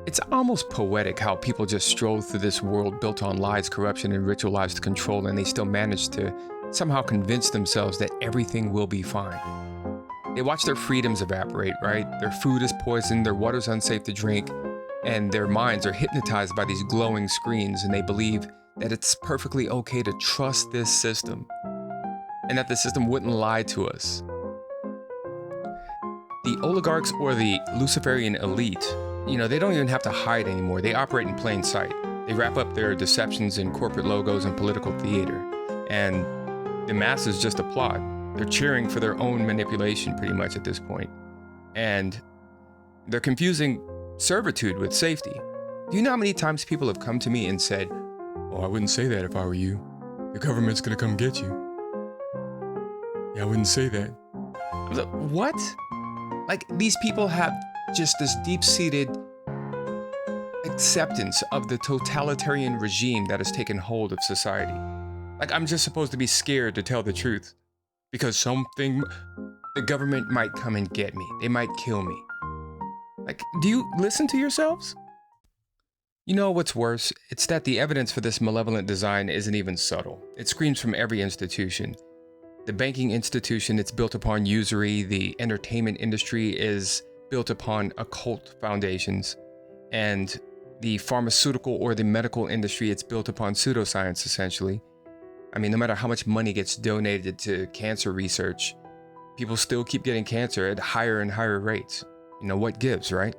It's almost poetic how people just stroll through this world built on lies, corruption, and ritualized control, and they still manage to somehow convince themselves that everything will be fine. They watch their freedoms evaporate, right? Their food is poisoned, their water's unsafe to drink, and their minds are hypnotized by these glowing screens, and they believe that it's perfectly okay to trust this system, and that the system wouldn't lie to us. The oligarchs or the Luciferian elite, they don't even have to hide anymore. They operate in plain sight. They wrap up their deceptions in corporate logos and political theater. And the masses just applaud. They're cheering for their own manipulation pretty much at this point. And they're confusing servitude with safety. Do you know how many times people have come to me and said, "Oh, I wouldn't say that if I were you. The government's gonna come get you." Yeah, I wouldn't say that. I was like, what? Like, these people have just this deep-seated acceptance of the totalitarian regime that has taken hold of society. Like, I'm just supposed to be scared to tell the truth because the government might come and get me. They might kill me. Like, do you listen to yourselves? You know what's worse? It's that the evidence for this malevolent design isn't even subtle. It screams from every institution. The banking institution, it's built upon usury. The entertainment industry is built upon occult foundations. And the pharmaceutical or the medical industry, it's built upon pseudoscience, essentially. I mean, no matter how much money gets donated to cancer research, people still keep getting cancer at higher and higher rates. What gives, right?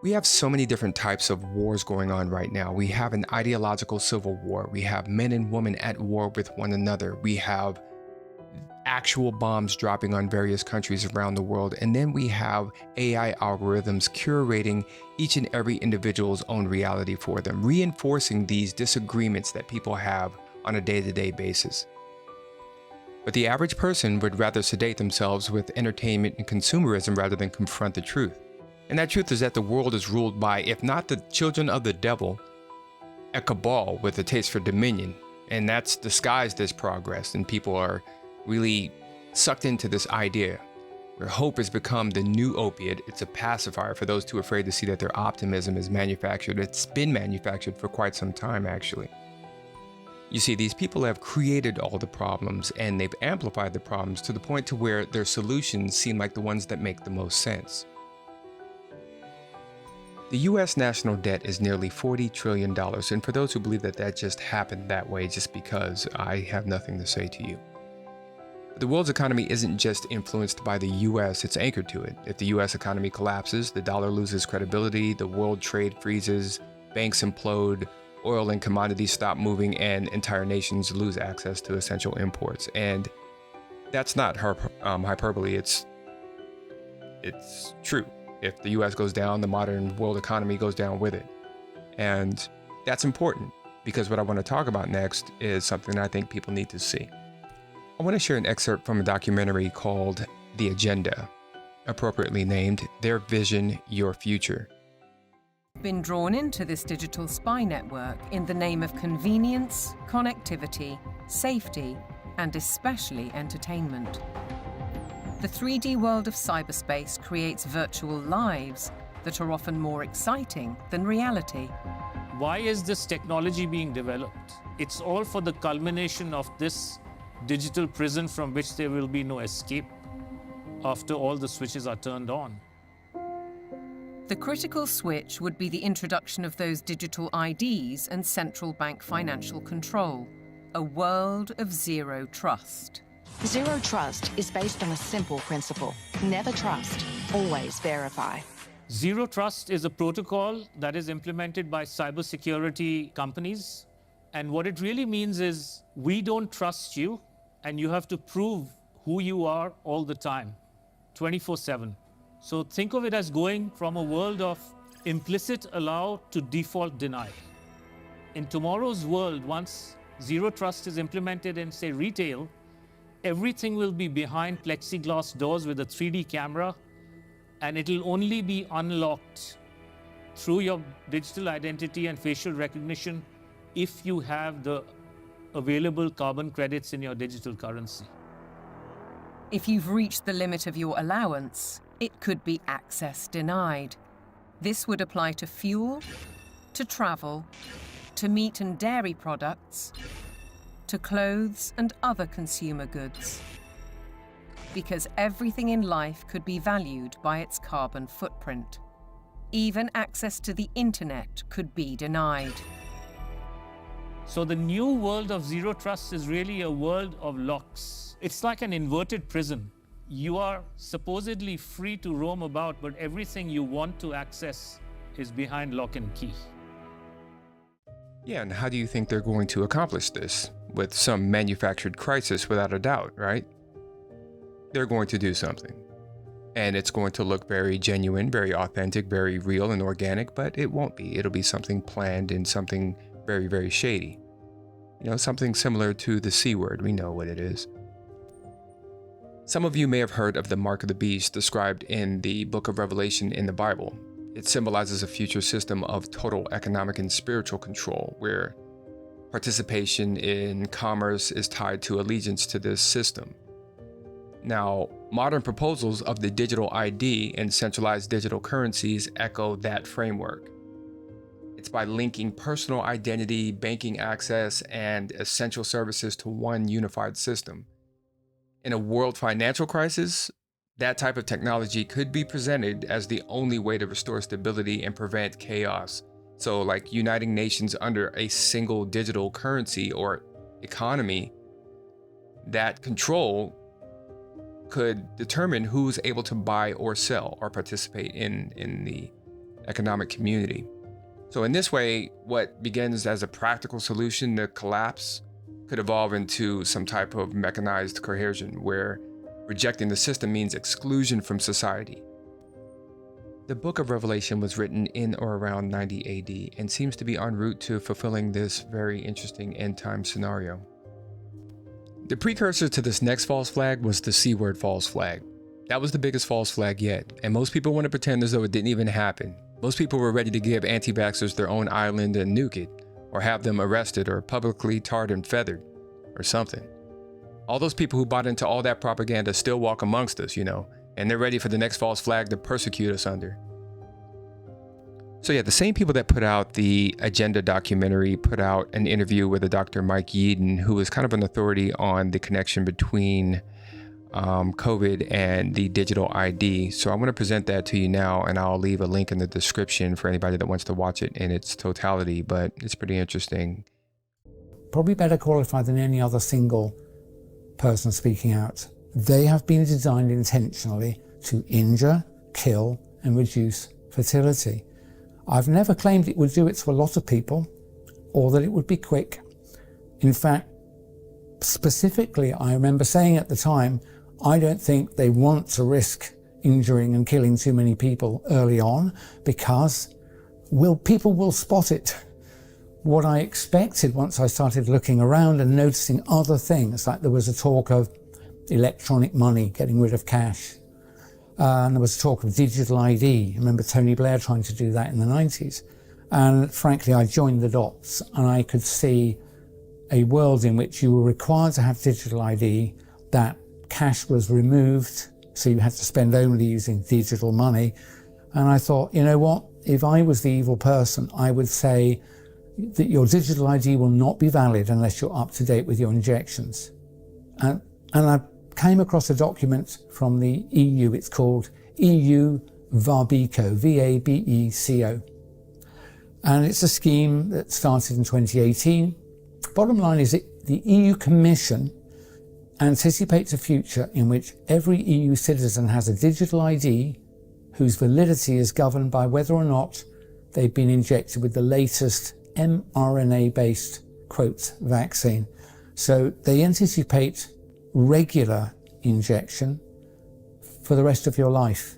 We have so many different types of wars going on right now. We have an ideological civil war. We have men and women at war with one another. We have actual bombs dropping on various countries around the world. And then we have AI algorithms curating each and every individual's own reality for them, reinforcing these disagreements that people have on a day-to-day basis. But the average person would rather sedate themselves with entertainment and consumerism rather than confront the truth. And that truth is that the world is ruled by, if not the children of the devil, a cabal with a taste for dominion. And that's disguised as progress, and people are really sucked into this idea where hope has become the new opiate. It's a pacifier for those too afraid to see that their optimism is manufactured. It's been manufactured for quite some time, actually. You see, these people have created all the problems, and they've amplified the problems to the point to where their solutions seem like the ones that make the most sense. The U.S. national debt is nearly $40 trillion, and for those who believe that that just happened that way just because, I have nothing to say to you. The world's economy isn't just influenced by the U.S., it's anchored to it. If the U.S. economy collapses, the dollar loses credibility, the world trade freezes, banks implode, oil and commodities stop moving, and entire nations lose access to essential imports. And that's not hyperbole, it's true. If the US goes down, the modern world economy goes down with it. And that's important because what I want to talk about next is something I think people need to see. I want to share an excerpt from a documentary called The Agenda, appropriately named Their Vision, Your Future. Been drawn into this digital spy network in the name of convenience, connectivity, safety, and especially entertainment. The 3D world of cyberspace creates virtual lives that are often more exciting than reality. Why is this technology being developed? It's all for the culmination of this digital prison from which there will be no escape after all the switches are turned on. The critical switch would be the introduction of those digital IDs and central bank financial control, a world of zero trust. Zero trust is based on a simple principle. Never trust, always verify. Zero trust is a protocol that is implemented by cybersecurity companies. And what it really means is we don't trust you, and you have to prove who you are all the time, 24/7. So think of it as going from a world of implicit allow to default deny. In tomorrow's world, once zero trust is implemented in, say, retail, everything will be behind plexiglass doors with a 3D camera, and it'll only be unlocked through your digital identity and facial recognition if you have the available carbon credits in your digital currency. If you've reached the limit of your allowance, it could be access denied. This would apply to fuel, to travel, to meat and dairy products, to clothes and other consumer goods. Because everything in life could be valued by its carbon footprint. Even access to the internet could be denied. So the new world of zero trust is really a world of locks. It's like an inverted prison. You are supposedly free to roam about, but everything you want to access is behind lock and key. Yeah, and how do you think they're going to accomplish this? With some manufactured crisis, without a doubt, right? They're going to do something. And it's going to look very genuine, very authentic, very real and organic, but it won't be. It'll be something planned and something very, very shady. You know, something similar to the C word. We know what it is. Some of you may have heard of the mark of the beast described in the book of Revelation in the Bible. It symbolizes a future system of total economic and spiritual control, where participation in commerce is tied to allegiance to this system. Now, modern proposals of the digital ID and centralized digital currencies echo that framework. It's by linking personal identity, banking access, and essential services to one unified system. In a world financial crisis, that type of technology could be presented as the only way to restore stability and prevent chaos. So, like uniting nations under a single digital currency or economy, that control could determine who's able to buy or sell or participate in the economic community. So in this way, what begins as a practical solution to collapse could evolve into some type of mechanized coercion where rejecting the system means exclusion from society. The book of Revelation was written in or around 90 AD and seems to be en route to fulfilling this very interesting end-time scenario. The precursor to this next false flag was the C word false flag. That was the biggest false flag yet, and most people want to pretend as though it didn't even happen. Most people were ready to give anti-vaxxers their own island and nuke it, or have them arrested or publicly tarred and feathered, or something. All those people who bought into all that propaganda still walk amongst us, you know, and they're ready for the next false flag to persecute us under. So yeah, the same people that put out the Agenda documentary put out an interview with a Dr. Mike Yeadon, who is kind of an authority on the connection between COVID and the digital ID. So I'm going to present that to you now, and I'll leave a link in the description for anybody that wants to watch it in its totality, but it's pretty interesting. Probably better qualified than any other single person speaking out. They have been designed intentionally to injure, kill, and reduce fertility. I've never claimed it would do it to a lot of people, or that it would be quick. In fact, specifically, I remember saying at the time, I don't think they want to risk injuring and killing too many people early on, because people will spot it. What I expected once I started looking around and noticing other things, like there was a talk of electronic money, getting rid of cash. And there was talk of digital ID. I remember Tony Blair trying to do that in the 90s. And frankly, I joined the dots, and I could see a world in which you were required to have digital ID, that cash was removed, so you had to spend only using digital money. And I thought, you know what, if I was the evil person, I would say that your digital ID will not be valid unless you're up to date with your injections. And I came across a document from the EU. It's called EU VABECO, V-A-B-E-C-O. And it's a scheme that started in 2018. Bottom line is that the EU Commission anticipates a future in which every EU citizen has a digital ID whose validity is governed by whether or not they've been injected with the latest mRNA-based, quote, vaccine. So they anticipate regular injection for the rest of your life.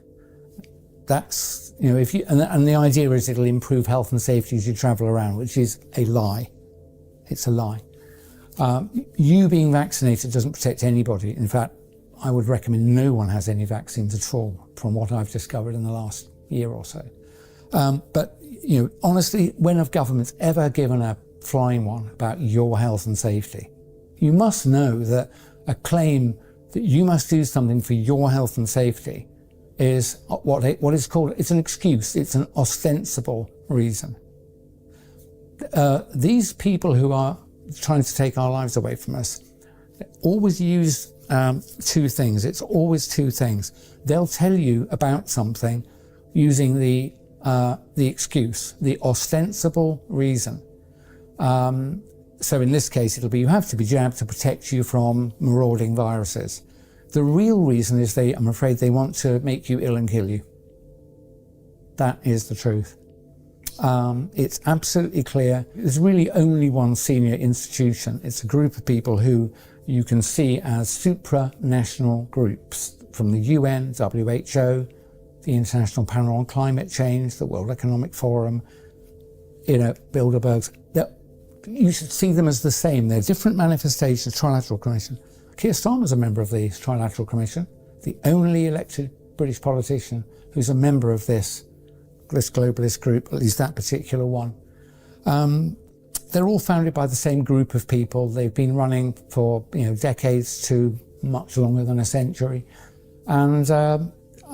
That's, you know, and the idea is it'll improve health and safety as you travel around, which is a lie. It's a lie. You being vaccinated doesn't protect anybody. In fact, I would recommend no one has any vaccines at all, from what I've discovered in the last year or so. But, you know, honestly, when have governments ever given a flying one about your health and safety? You must know that a claim that you must do something for your health and safety is what is called, it's an excuse, it's an ostensible reason. These people who are trying to take our lives away from us always use two things. It's always two things. They'll tell you about something using the excuse, the ostensible reason. So in this case, it'll be you have to be jabbed to protect you from marauding viruses. The real reason is I'm afraid they want to make you ill and kill you. That is the truth. It's absolutely clear. There's really only one senior institution. It's a group of people who you can see as supranational groups, from the UN, WHO, the International Panel on Climate Change, the World Economic Forum, Bilderberg's. You should see them as the same. They're different manifestations. Trilateral Commission. Keir Starmer's a member of the Trilateral Commission, the only elected British politician who's a member of this globalist group, at least that particular one. They're all founded by the same group of people. They've been running for decades to much longer than a century. And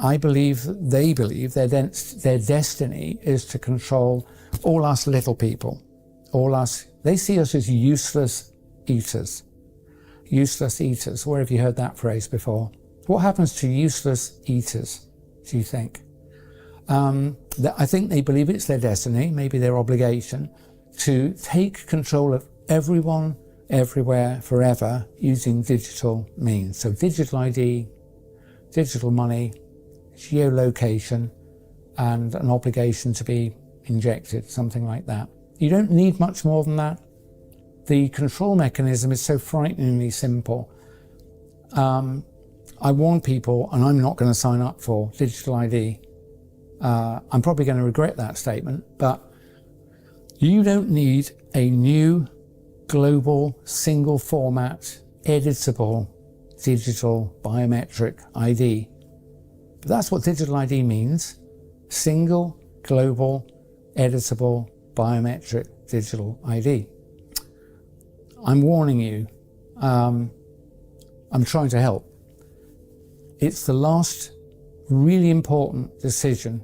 I believe they believe their destiny is to control all us little people, all us. They see us as useless eaters. Useless eaters. Where have you heard that phrase before? What happens to useless eaters, do you think? I think they believe it's their destiny, maybe their obligation, to take control of everyone, everywhere, forever, using digital means. So digital ID, digital money, geolocation, and an obligation to be injected, something like that. You don't need much more than that. The control mechanism is so frighteningly simple. I warn people, and I'm not going to sign up for digital ID. I'm probably going to regret that statement, but you don't need a new global single format editable digital biometric ID. But that's what digital ID means. Single global editable biometric digital ID. I'm warning you. I'm trying to help. It's the last really important decision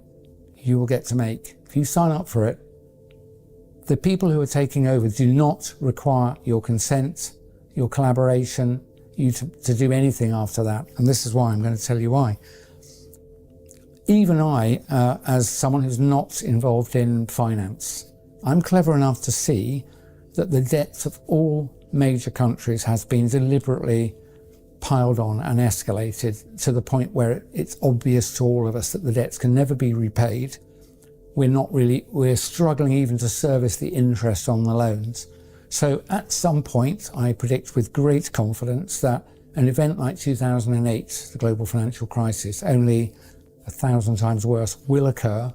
you will get to make. If you sign up for it, the people who are taking over do not require your consent, your collaboration, you to do anything after that. And this is why I'm going to tell you why. Even I, as someone who's not involved in finance, I'm clever enough to see that the debts of all major countries has been deliberately piled on and escalated to the point where it's obvious to all of us that the debts can never be repaid. We're struggling even to service the interest on the loans. So at some point, I predict with great confidence that an event like 2008, the global financial crisis, only 1,000 times worse, will occur.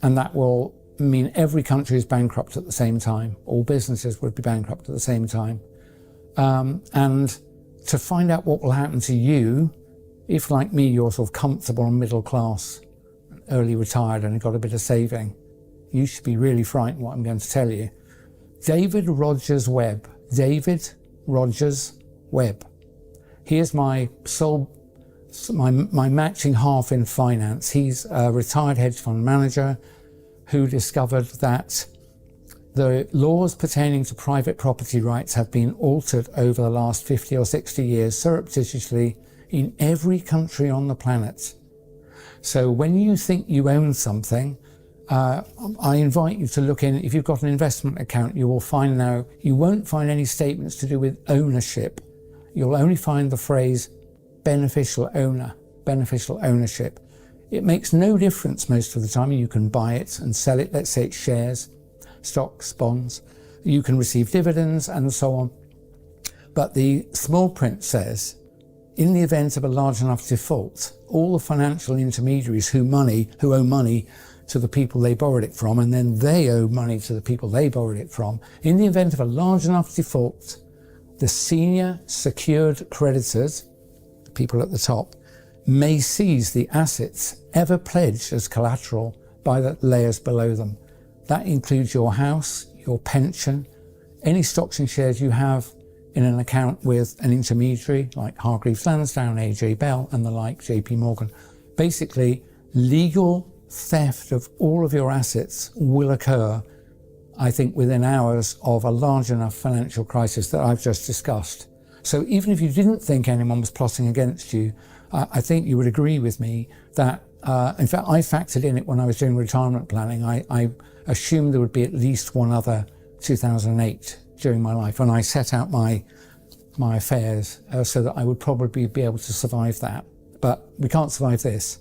And that will mean every country is bankrupt at the same time. All businesses would be bankrupt at the same time. And to find out what will happen to you, if like me, you're sort of comfortable and middle class, early retired and got a bit of saving, you should be really frightened what I'm going to tell you. David Rogers Webb. David Rogers Webb. He is my matching half in finance. He's a retired hedge fund manager who discovered that the laws pertaining to private property rights have been altered over the last 50 or 60 years surreptitiously in every country on the planet. So when you think you own something, I invite you to look in. If you've got an investment account, you will find now, you won't find any statements to do with ownership. You'll only find the phrase beneficial owner, beneficial ownership. It makes no difference most of the time. You can buy it and sell it. Let's say it's shares, stocks, bonds. You can receive dividends and so on. But the small print says, in the event of a large enough default, all the financial intermediaries who owe money to the people they borrowed it from, and then they owe money to the people they borrowed it from, in the event of a large enough default, the senior secured creditors, the people at the top, may seize the assets ever pledged as collateral by the layers below them. That includes your house, your pension, any stocks and shares you have in an account with an intermediary like Hargreaves Lansdown, AJ Bell and the like, JP Morgan. basically legal theft of all of your assets will occur, I think, within hours of a large enough financial crisis that I've just discussed. So even if you didn't think anyone was plotting against you, I think you would agree with me that, in fact, I factored in it when I was doing retirement planning. I assumed there would be at least one other 2008 during my life, and I set out my affairs so that I would probably be able to survive that. But we can't survive this.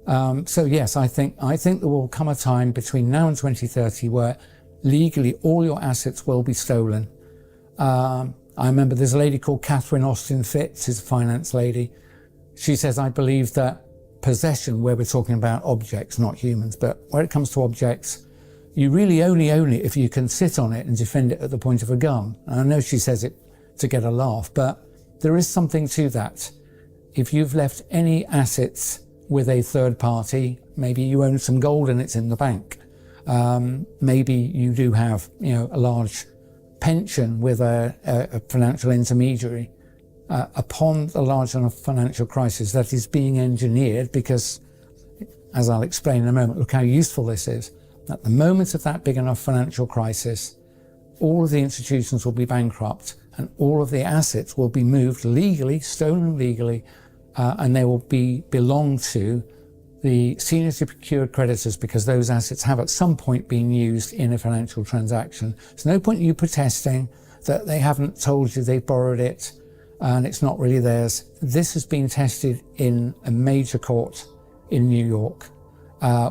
So yes, I think there will come a time between now and 2030 where legally all your assets will be stolen. I remember there's a lady called Catherine Austin Fitz, who's a finance lady. She says, I believe that possession, where we're talking about objects, not humans, but when it comes to objects, you really only own it if you can sit on it and defend it at the point of a gun. And I know she says it to get a laugh, but there is something to that. If you've left any assets with a third party, maybe you own some gold and it's in the bank. Maybe you do have, a large pension with a financial intermediary. Upon a large enough financial crisis that is being engineered, because, as I'll explain in a moment, look how useful this is. At the moment of that big enough financial crisis, all of the institutions will be bankrupt and all of the assets will be moved legally, stolen legally, and they will belong to the senior secured creditors, because those assets have at some point been used in a financial transaction. There's no point in you protesting that they haven't told you they borrowed it and it's not really theirs. This has been tested in a major court in New York,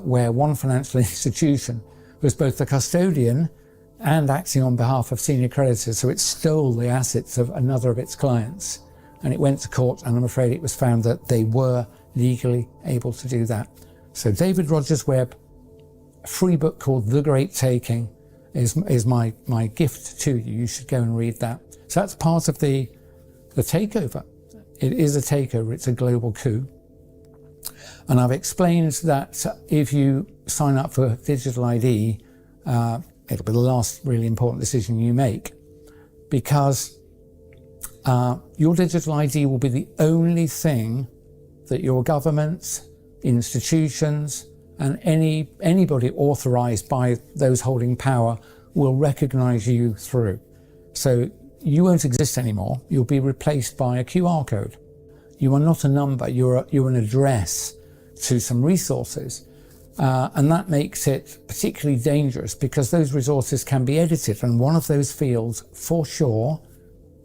where one financial institution was both the custodian and acting on behalf of senior creditors, so it stole the assets of another of its clients. And it went to court, and I'm afraid it was found that they were legally able to do that. So David Rogers Webb, a free book called The Great Taking is my gift to you. You should go and read that. So that's part of the takeover. It is a takeover, it's a global coup. And I've explained that if you sign up for digital ID, it'll be the last really important decision you make, because your digital ID will be the only thing that your governments, institutions, and anybody authorized by those holding power will recognize you through. So you won't exist anymore. You'll be replaced by a QR code. You are not a number, you're an address to some resources. And that makes it particularly dangerous, because those resources can be edited, and one of those fields for sure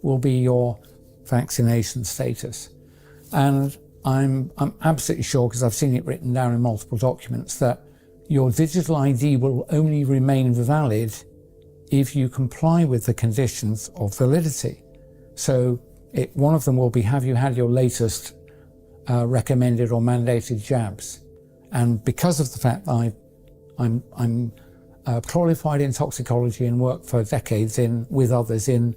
will be your vaccination status. And I'm absolutely sure, because I've seen it written down in multiple documents, that your digital ID will only remain valid if you comply with the conditions of validity. So one of them will be, have you had your latest recommended or mandated jabs? And because of the fact that I'm qualified in toxicology and worked for decades with others in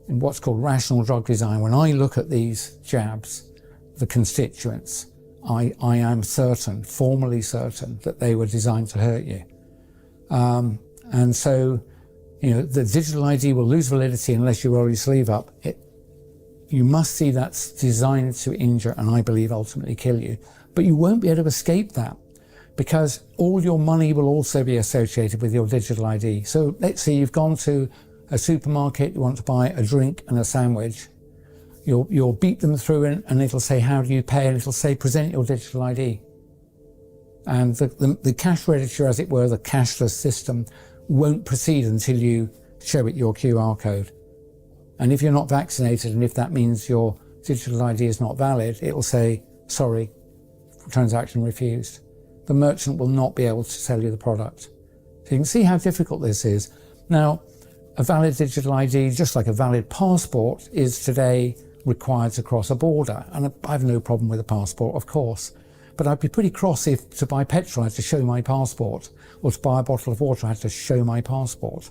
what's called rational drug design, when I look at these jabs, the constituents, I am certain, formally certain, that they were designed to hurt you. And so, the digital ID will lose validity unless you roll your sleeve up. You must see that's designed to injure and, I believe, ultimately kill you. But you won't be able to escape that, because all your money will also be associated with your digital ID. So let's say you've gone to a supermarket, you want to buy a drink and a sandwich. You'll beep them through and it'll say, how do you pay? And it'll say, present your digital ID. And the cash register, as it were, the cashless system, won't proceed until you show it your QR code. And if you're not vaccinated, and if that means your digital ID is not valid, it'll say, sorry, transaction refused. The merchant will not be able to sell you the product. So you can see how difficult this is. Now, a valid digital ID, just like a valid passport, is today required to cross a border. And I have no problem with a passport, of course. But I'd be pretty cross if to buy petrol I had to show my passport, or to buy a bottle of water I had to show my passport.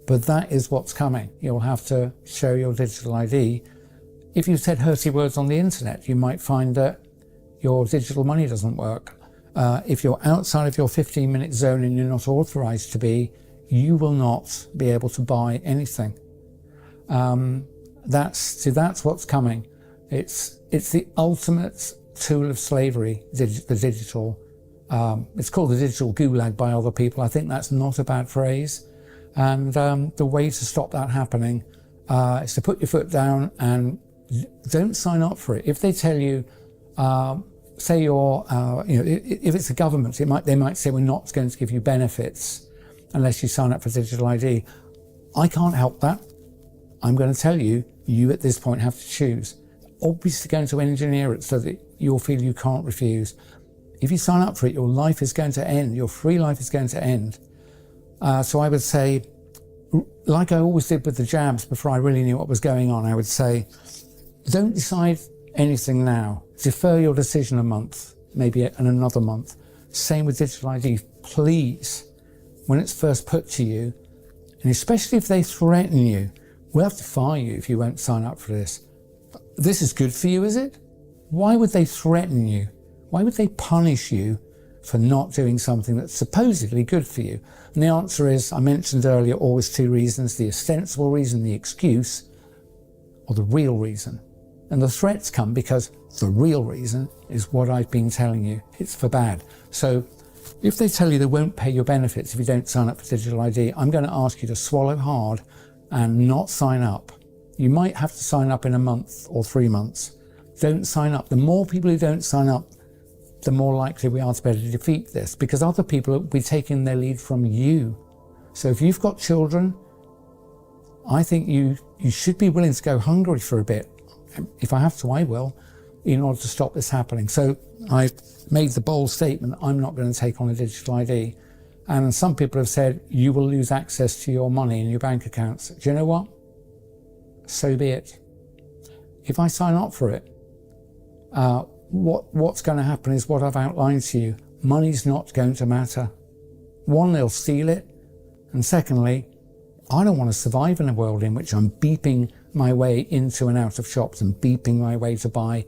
But that is what's coming. You'll have to show your digital ID. If you said hurty words on the internet, you might find that your digital money doesn't work. If you're outside of your 15-minute zone and you're not authorized to be, you will not be able to buy anything. That's what's coming. It's the ultimate tool of slavery, the digital. It's called the digital gulag by other people. I think that's not a bad phrase. And the way to stop that happening is to put your foot down and don't sign up for it. If they tell you, say you're, if it's the government, they might say we're not going to give you benefits unless you sign up for digital ID. I can't help that. I'm going to tell you, you at this point have to choose. Obviously going to engineer it so that you'll feel you can't refuse. If you sign up for it, your life is going to end. Your free life is going to end. So I would say, like I always did with the jabs before I really knew what was going on, I would say, don't decide anything now. Defer your decision a month, maybe in another month. Same with digital ID. Please, when it's first put to you, and especially if they threaten you, we'll have to fire you if you won't sign up for this. This is good for you, is it? Why would they threaten you? Why would they punish you for not doing something that's supposedly good for you? And the answer is, I mentioned earlier, always two reasons: the ostensible reason, the excuse, or the real reason. And the threats come because the real reason is what I've been telling you. It's for bad. So if they tell you they won't pay your benefits if you don't sign up for digital ID, I'm going to ask you to swallow hard and not sign up. You might have to sign up in a month or 3 months. Don't sign up. The more people who don't sign up, the more likely we are to be able to defeat this, because other people will be taking their lead from you. So if you've got children, I think you should be willing to go hungry for a bit. If I have to, I will, in order to stop this happening. So I made the bold statement, I'm not going to take on a digital ID. And some people have said, you will lose access to your money in your bank accounts. Do you know what? So be it. If I sign up for it, what's going to happen is what I've outlined to you. Money's not going to matter. One, they'll steal it. And secondly, I don't want to survive in a world in which I'm beeping my way into and out of shops and beeping my way to buy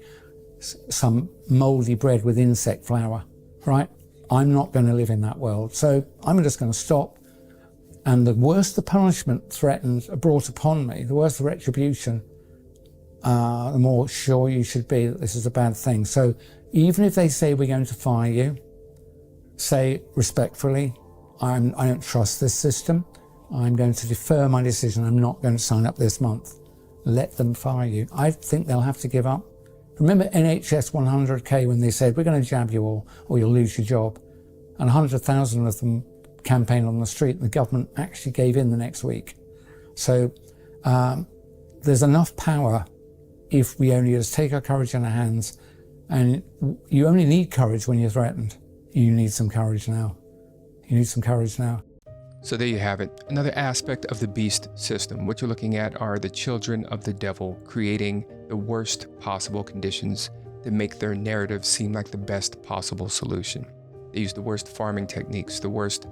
some mouldy bread with insect flour, right? I'm not going to live in that world. So I'm just going to stop. And the worse the punishment brought upon me, the worse the retribution, the more sure you should be that this is a bad thing. So even if they say we're going to fire you, say respectfully, I don't trust this system. I'm going to defer my decision. I'm not going to sign up this month. Let them fire you. I think they'll have to give up. Remember NHS 100K when they said, we're going to jab you all or you'll lose your job. And 100,000 of them campaigned on the street. And the government actually gave in the next week. So there's enough power if we only just take our courage in our hands. And you only need courage when you're threatened. You need some courage now. You need some courage now. So there you have it. Another aspect of the beast system. What you're looking at are the children of the devil creating the worst possible conditions that make their narrative seem like the best possible solution. They use the worst farming techniques, the worst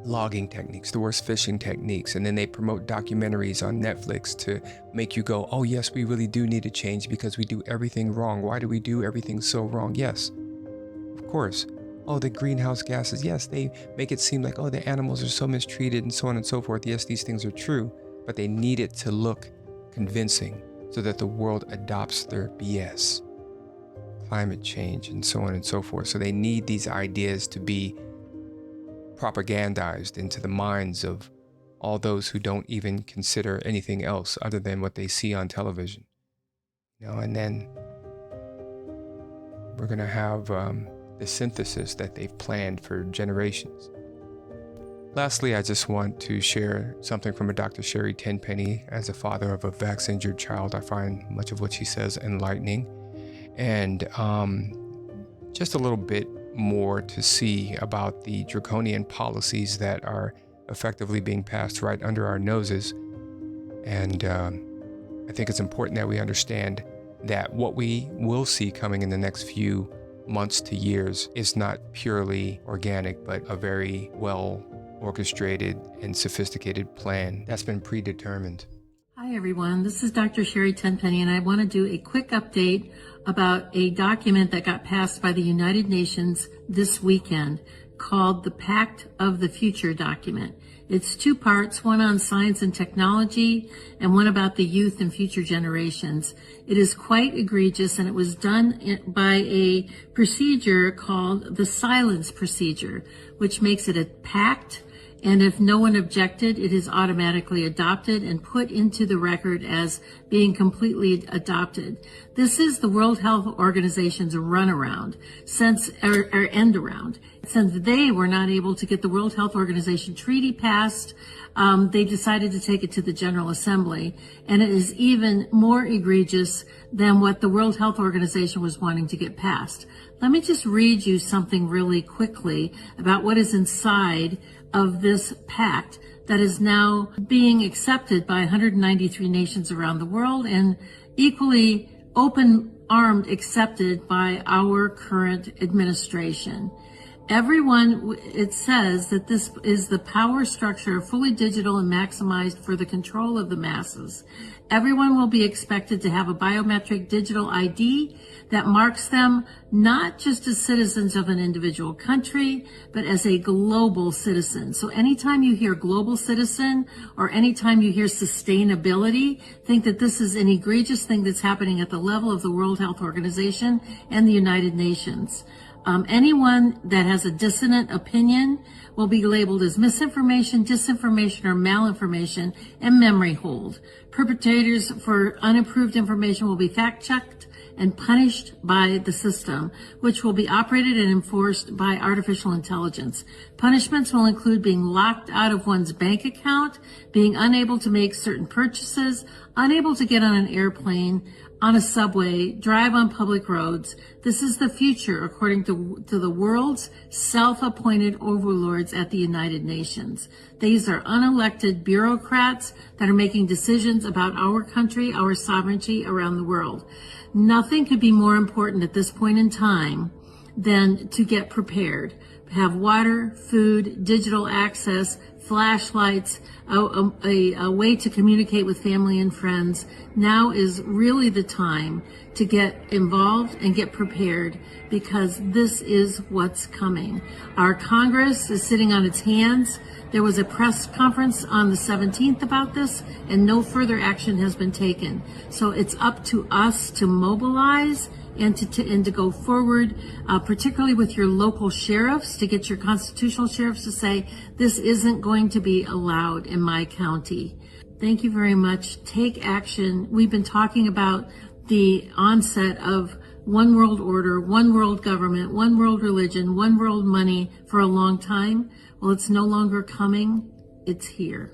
logging techniques, the worst fishing techniques, and then they promote documentaries on Netflix to make you go, oh yes, we really do need to change because we do everything wrong. Why do we do everything so wrong? Yes, of course. Oh, the greenhouse gases. Yes, they make it seem like, oh, the animals are so mistreated and so on and so forth. Yes, these things are true, but they need it to look convincing so that the world adopts their BS. Climate change and so on and so forth. So they need these ideas to be propagandized into the minds of all those who don't even consider anything else other than what they see on television. And then we're going to have the synthesis that they've planned for generations. Lastly, I just want to share something from a Dr. Sherry Tenpenny. As a father of a vaccine-injured child, I find much of what she says enlightening. And just a little bit more to see about the draconian policies that are effectively being passed right under our noses. And I think it's important that we understand that what we will see coming in the next few months to years is not purely organic, but a very well orchestrated and sophisticated plan that's been predetermined. Hi everyone, this is Dr. Sherry Tenpenny, and I want to do a quick update about a document that got passed by the United Nations this weekend. called the Pact of the Future document. It's 2 parts, one on science and technology and one about the youth and future generations. It is quite egregious, and it was done by a procedure called the silence procedure, which makes it a pact. And if no one objected, it is automatically adopted and put into the record as being completely adopted. This is the World Health Organization's runaround, or end around. Since they were not able to get the World Health Organization treaty passed, they decided to take it to the General Assembly. And it is even more egregious than what the World Health Organization was wanting to get passed. Let me just read you something really quickly about what is inside of this pact that is now being accepted by 193 nations around the world and equally open-armed accepted by our current administration. Everyone, it says that this is the power structure, fully digital and maximized for the control of the masses. Everyone will be expected to have a biometric digital ID that marks them not just as citizens of an individual country, but as a global citizen. So anytime you hear global citizen or anytime you hear sustainability, think that this is an egregious thing that's happening at the level of the World Health Organization and the United Nations. Anyone that has a dissonant opinion will be labeled as misinformation, disinformation, or malinformation and memory hold. Perpetrators for unapproved information will be fact-checked and punished by the system, which will be operated and enforced by artificial intelligence. Punishments will include being locked out of one's bank account, being unable to make certain purchases, unable to get on an airplane, on a subway, drive on public roads. This is the future, according to the world's self-appointed overlords at the United Nations. These are unelected bureaucrats that are making decisions about our country, our sovereignty around the world. Nothing could be more important at this point in time than to get prepared. Have water, food, digital access, flashlights, a way to communicate with family and friends. Now is really the time to get involved and get prepared, because this is what's coming. Our Congress is sitting on its hands. There was a press conference on the 17th about this, and no further action has been taken. So it's up to us to mobilize and to go forward, particularly with your local sheriffs, to get your constitutional sheriffs to say, this isn't going to be allowed in my county. Thank you very much. Take action. We've been talking about the onset of one world order, one world government, one world religion, one world money for a long time. Well, it's no longer coming. It's here.